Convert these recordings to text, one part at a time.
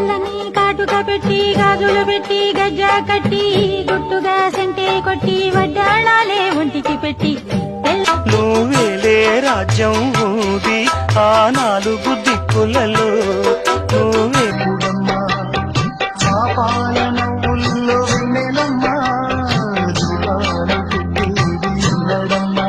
నల్లని కాటుక పెట్టి గాజులు పెట్టి గజ్జ కట్టి గుట్టుగా సెంటే కొట్టి వడ్డాణాలే ఒంటికి పెట్టి నువ్వేలే రాజ్యం ఊది ఆ 4 దిక్కులలో నువ్వే పుడమ్మా మా పాలన ఊళ్ళో వెన్నెలమ్మా దీపాలు పెట్టేది ఉండడమ్మా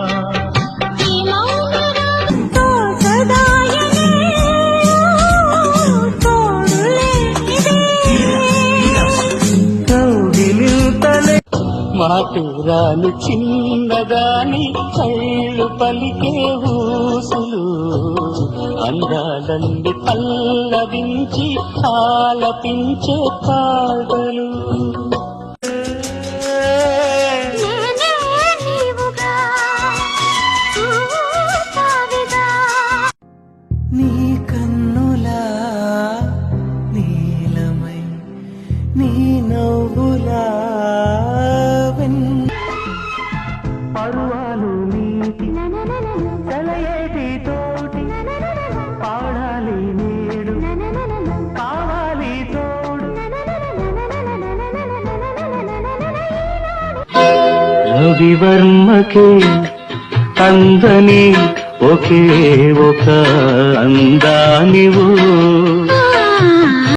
మాటూరాలు చిన్నదాని కళ్ళు పలికే ఊసులు అందాలంది పల్లవించి ఆలపించే పాటలు నీ కన్నులా నీలమై నీ నవ్వులా పరువాలు నీటి చలయేటి తోటి పాడాలి నేడు కావాలి తోడు రవివర్మకే అందని ఒకే ఒక అందానివు